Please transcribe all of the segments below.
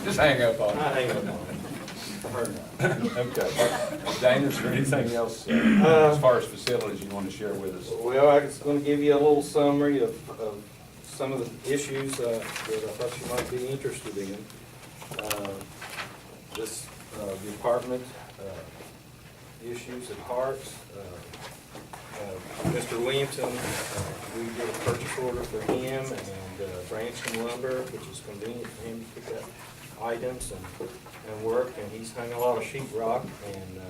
Just hang up on I it. hang up on it. I heard that. Okay. Dana, is there anything else as far as facilities you want to share with us? Well, I was gonna give you a little summary of some of the issues that I thought you might be interested in. This, the apartment issues at Harts. Mr. Williamson, we did a purchase order for him and Branson Lumber, which is convenient for him to pick up items and work, and he's hung a lot of sheet rock, and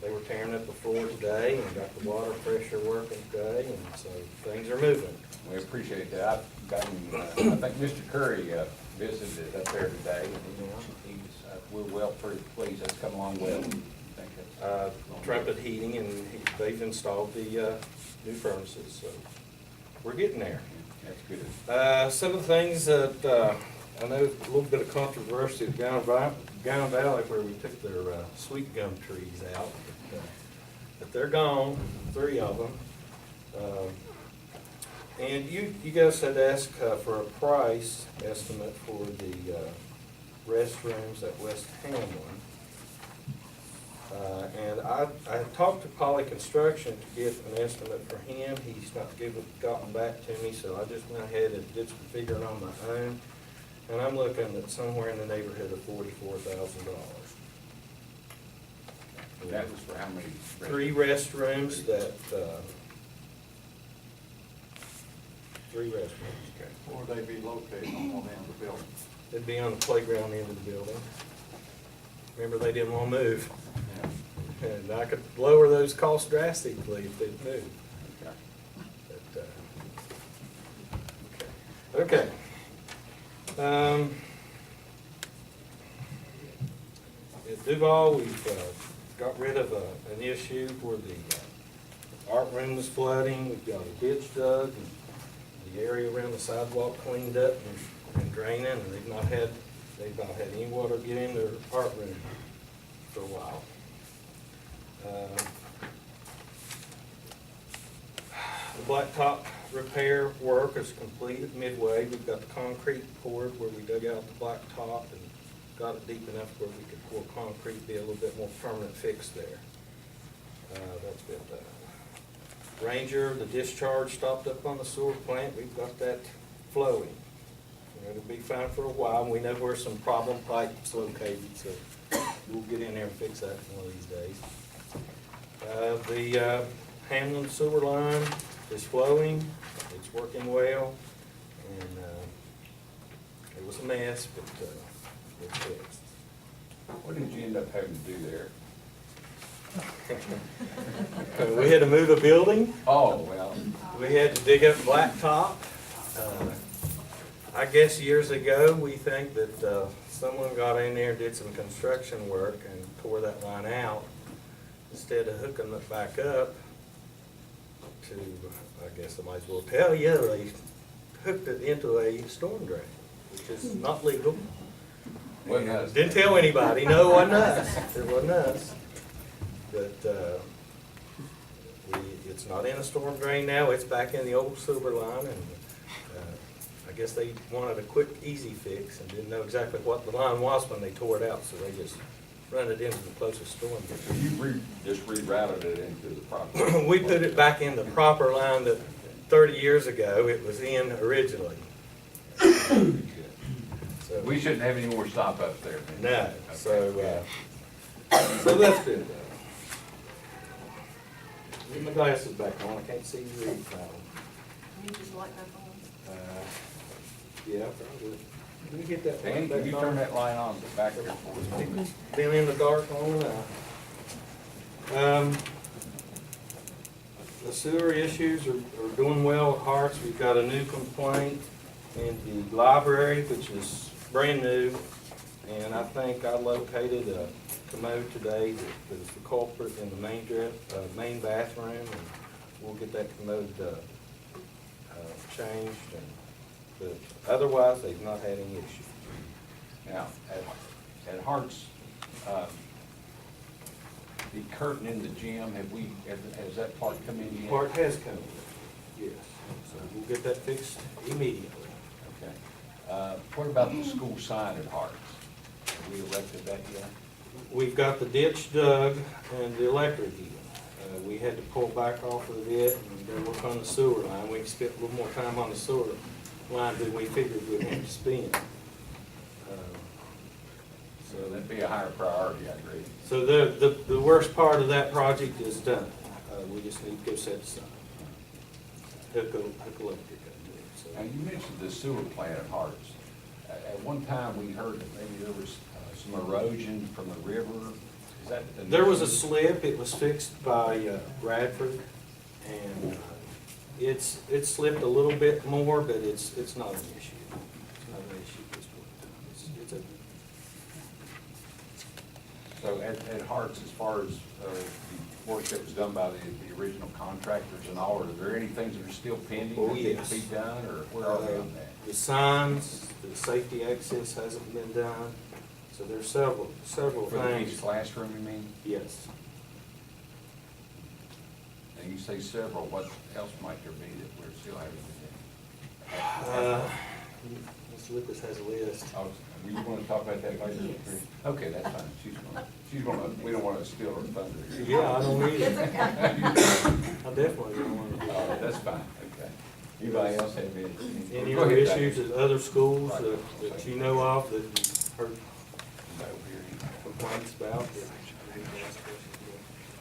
they were tearing up the floor today and got the water pressure working today, and so things are moving. We appreciate that. I've gotten, I think Mr. Curry visited up there today, and we're well pretty pleased. That's come along well. I think that's Trumpet Heating, and they've installed the new furnaces, so we're getting there. That's good. Some of the things that, I know a little bit of controversy at Gowan Valley where we took their sweet gum trees out, but they're gone, 3 of them. And you guys had asked for a price estimate for the restrooms at West Hamlin. And I talked to Poly Construction to get an estimate for him. He's not gotten back to me, so I just went ahead and did some figuring on my own. And I'm looking at somewhere in the neighborhood of $44,000. That was for how many? 3 restrooms that, 3 restrooms. Okay. Or would they be located on one end of the building? It'd be on the playground end of the building. Remember, they didn't want to move. Yeah. And I could lower those costs drastically if they'd move. Okay. But, okay. At Duval, we've got rid of an issue where the art room was flooding. We've got a ditch dug, and the area around the sidewalk cleaned up and draining, and they've not had any water get in their art room for a while. The blacktop repair work is complete at Midway. We've got the concrete poured where we dug out the blacktop and got it deep enough where we could pour concrete, be a little bit more permanent fix there. That's been done. Ranger, the discharge stopped up on the sewer plant. We've got that flowing. It'll be fine for a while. We know where some problem pipes located, so we'll get in there and fix that one of these days. The Hamlin sewer line is flowing. It's working well, and it was a mess, but it's fixed. What did you end up having to do there? We had to move a building. Oh, well, We had to dig up blacktop. I guess years ago, we think that someone got in there and did some construction work and tore that line out. Instead of hooking it back up to, I guess I might as well tell you, they hooked it into a storm drain, which is not legal. Wasn't And us. didn't tell anybody. No, it wasn't us. It wasn't us. But it's not in a storm drain now. It's back in the old sewer line, and I guess they wanted a quick, easy fix and didn't know exactly what the line was when they tore it out, so they just run it into the closest storm so drain. you just rerouted it into the proper. We put it back in the proper line that 30 years ago it was in originally. So, We shouldn't have any more stop-ups there. then. no, so that's good. Leave my glasses back on, I can't see you read now. You just like that on? Yeah, probably. Let me get that. Danny, can you turn that line on back there for us? Been in the dark long enough. The sewer issues are doing well at Harts. We've got a new complaint in the library, which is brand new. And I think I located a commode today that is the culprit in the main bathroom. And we'll get that commode changed. But otherwise, they've not had any issues. Now, at Hart's, the curtain in the gym, has that part come in yet? Part has come in, yes. So we'll get that fixed immediately. Okay. What about the school sign at Hart's? Have we elected that yet? We've got the ditch dug and the electric in. We had to pull back off of it and go work on the sewer line. We spent a little more time on the sewer line than we figured we'd have to spend. So that'd be a higher priority, I agree. So the worst part of that project is done. We just need to go set aside. Hook electric up to Now, it. you mentioned the sewer plant at Harts. At one time, we heard that maybe there was some erosion from the river. Is that the? There was a slip, it was fixed by Bradford, and it's slipped a little bit more, but it's not an issue. It's not an issue at this point in time. So at Harts, as far as the work that was done by the original contractors and all, are there any things that are still pending Oh, that need yes. to be done, or where are they on that? The signs, the safety access hasn't been done, so there's several For the things. each classroom, you mean? Yes. And you say several, what else might there be that we're still having to do? Ms. Lucas has a list. Oh, you want to talk about that later? Yes. Okay, that's fine. She's gonna, we don't want to steal her thunder here. Yeah, I don't need it. It's okay. I definitely don't want to do Oh, that. that's fine, okay. Anybody else have any? Any Go other ahead, Dave. issues at other schools that you know of that you've heard complaints about? Of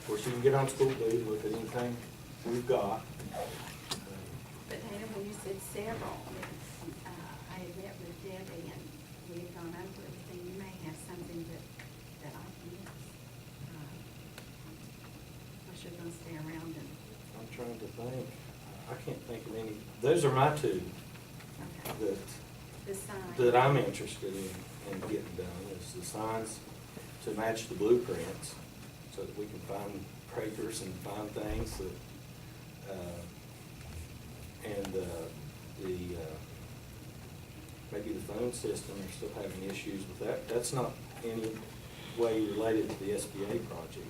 course, you can get on School Booth, look at anything we've got. But Hannah, when you said several, I had met with Debbie and we had gone over everything. You may have something that I missed. I should gonna stay around and, I'm trying to think. I can't think of any. Those are my two okay, the sign. that I'm interested in getting done, is the signs to match the blueprints, so that we can find breakers and find things that, and maybe the phone system, are still having issues with that. That's not any way related to the SBA project.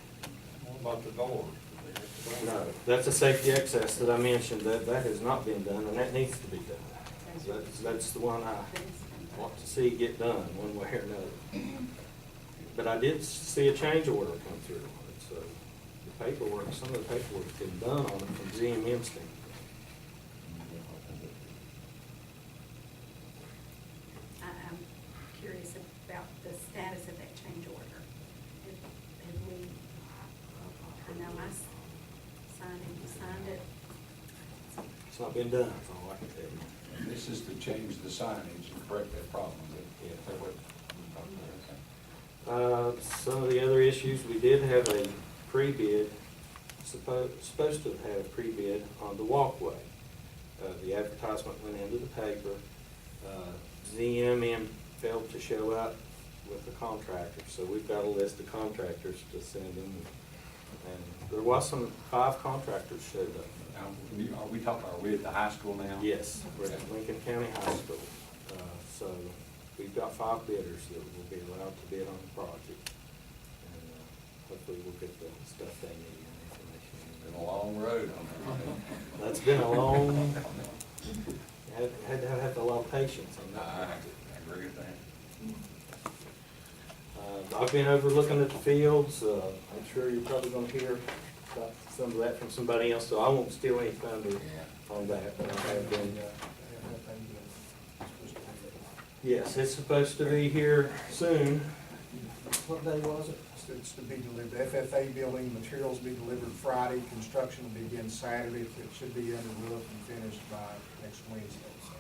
What about the doors? No, that's a safety access that I mentioned, that has not been done, and that needs to be done. That's the one I want to see get done, one way or another. But I did see a change order come through on it, so the paperwork, some of the paperwork's been done on it from ZMM standpoint. I'm curious about the status of that change order. Have we, I know I signed it, you signed it. It's not been done, that's all I can tell you. This is to change the signage and correct that problem. Yeah. Is that what we're talking about? Okay. Some of the other issues, we did have a pre-bid, supposed to have had a pre-bid on the walkway. The advertisement went into the paper. ZMM failed to show up with the contractor, so we've got a list of contractors to send them. And there was 5 contractors showed up. Now, are we at the high school now? Yes, we're at Lincoln County High School. So we've got 5 bidders that will be allowed to bid on the project. And hopefully we'll get the stuff they need and information. Been a long road on that. That's been a long, had to have a lot of patience on I that. agree with that. I've been over looking at the fields. I'm sure you're probably gonna hear about some of that from somebody else, so I won't steal any thunder Yeah. on that, but I have been. Yes, it's supposed to be here soon. What day was it? It's to be delivered, the FFA building materials be delivered Friday, construction will begin Saturday, it should be under roof and finished by next Wednesday, so.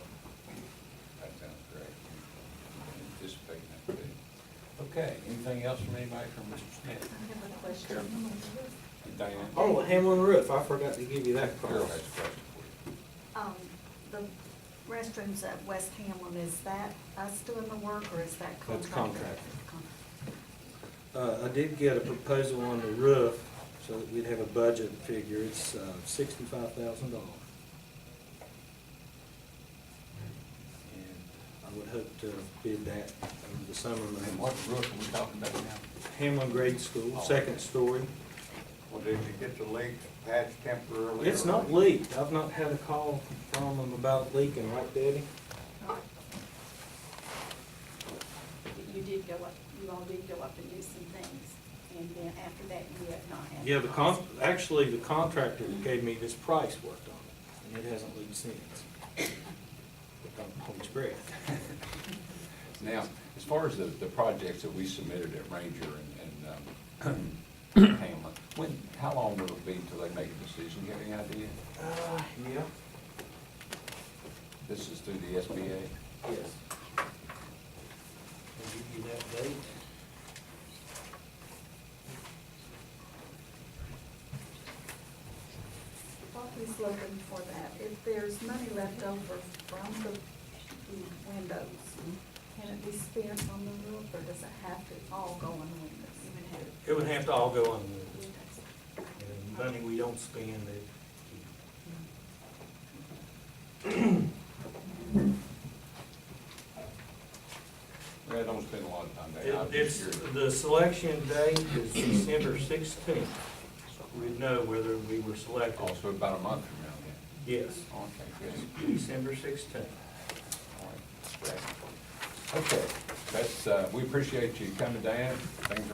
That sounds great. Anticipating that too. Okay, anything else from anybody from Mr. Smith? I have a question. Carol? Diane? Oh, Hamlin Roof, I forgot to give you that Carol price. has a question for you. The restrooms at West Hamlin, is that us doing the work or is that That's contractor? contractor. I did get a proposal on the roof, so that we'd have a budget figure, it's $65,000. And I would hope to bid that in the summer And months. what roof are we talking about now? Hamlin Grade School, second story. Well, did you get the leak patched temporarily? It's not leaked, I've not had a call from them about leaking, right, Debbie? You did go up, you all did go up and do some things, and then after that, you have not had. Yeah, actually, the contractor that gave me this price worked on it, and it hasn't leaked since. But don't hold your breath. Now, as far as the projects that we submitted at Ranger and Hamlin, how long will it be until they make a decision? You have any idea? Yeah. This is through the SBA? Yes. I'll give you that date. While he's looking for that, if there's money left over from the windows, can it be spent on the roof, or does it have to all go on the windows? It would have to all go on the windows. And money we don't spend, it. Yeah, don't spend a lot of time there. I'm just It's, curious. the selection date is December 16th. We'd know whether we were selected. Also about a month from now, Yes, yeah. Okay, good. December 16th. All right, great. Okay, that's, we appreciate you coming down. Things